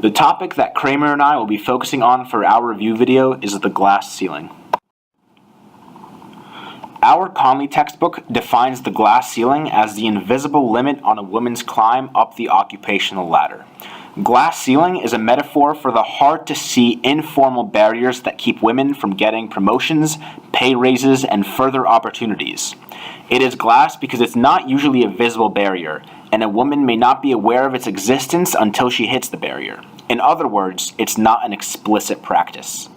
The topic that Kramer and I will be focusing on for our review video is the glass ceiling. Our Conley textbook defines the glass ceiling as the invisible limit on a woman's climb up the occupational ladder. Glass ceiling is a metaphor for the hard-to-see informal barriers that keep women from getting promotions, pay raises, and further opportunities. It is glass because it's not usually a visible barrier, and a woman may not be aware of its existence until she hits the barrier. In other words, it's not an explicit practice.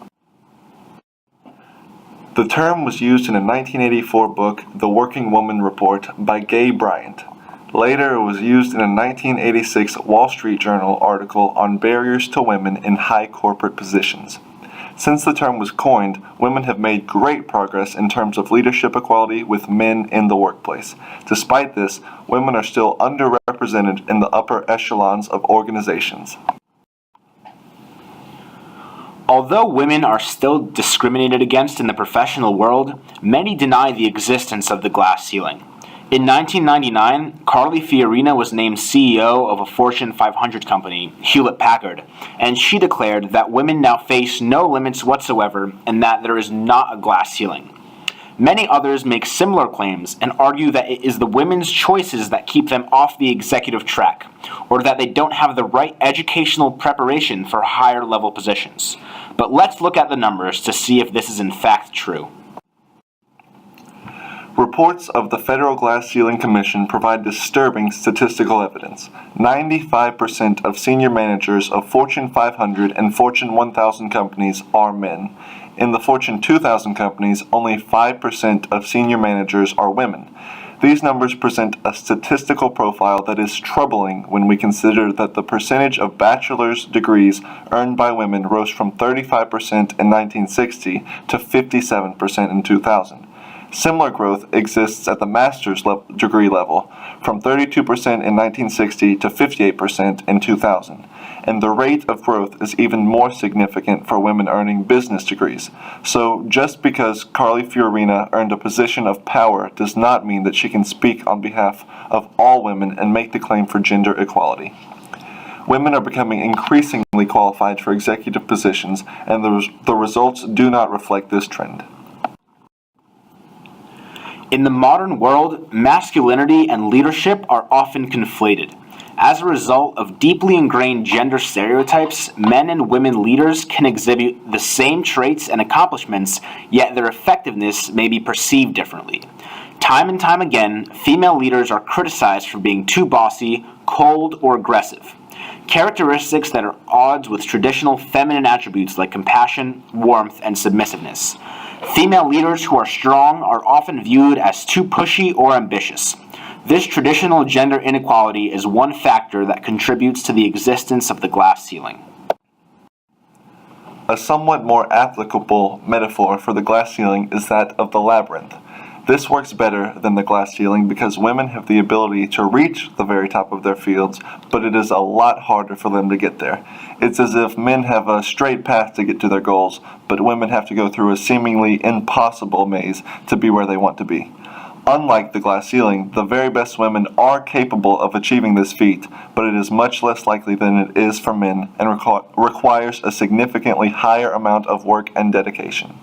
The term was used in a 1984 book, The Working Woman Report, by Gay Bryant. Later, it was used in a 1986 Wall Street Journal article on barriers to women in high corporate positions. Since the term was coined, women have made great progress in terms of leadership equality with men in the workplace. Despite this, women are still underrepresented in the upper echelons of organizations. Although women are still discriminated against in the professional world, many deny the existence of the glass ceiling. In 1999, Carly Fiorina was named CEO of a Fortune 500 company, Hewlett-Packard, and she declared that women now face no limits whatsoever and that there is not a glass ceiling. Many others make similar claims and argue that it is the women's choices that keep them off the executive track, or that they don't have the right educational preparation for higher level positions. But let's look at the numbers to see if this is in fact true. Reports of the Federal Glass Ceiling Commission provide disturbing statistical evidence. 95% of senior managers of Fortune 500 and Fortune 1000 companies are men. In the Fortune 2000 companies, only 5% of senior managers are women. These numbers present a statistical profile that is troubling when we consider that the percentage of bachelor's degrees earned by women rose from 35% in 1960 to 57% in 2000. Similar growth exists at the master's degree level, from 32% in 1960 to 58% in 2000. And the rate of growth is even more significant for women earning business degrees. So just because Carly Fiorina earned a position of power does not mean that she can speak on behalf of all women and make the claim for gender equality. Women are becoming increasingly qualified for executive positions, and the results do not reflect this trend. In the modern world, masculinity and leadership are often conflated. As a result of deeply ingrained gender stereotypes, men and women leaders can exhibit the same traits and accomplishments, yet their effectiveness may be perceived differently. Time and time again, female leaders are criticized for being too bossy, cold, or aggressive. Characteristics that are at odds with traditional feminine attributes like compassion, warmth, and submissiveness. Female leaders who are strong are often viewed as too pushy or ambitious. This traditional gender inequality is one factor that contributes to the existence of the glass ceiling. A somewhat more applicable metaphor for the glass ceiling is that of the labyrinth. This works better than the glass ceiling because women have the ability to reach the very top of their fields, but it is a lot harder for them to get there. It's as if men have a straight path to get to their goals, but women have to go through a seemingly impossible maze to be where they want to be. Unlike the glass ceiling, the very best women are capable of achieving this feat, but it is much less likely than it is for men and requires a significantly higher amount of work and dedication.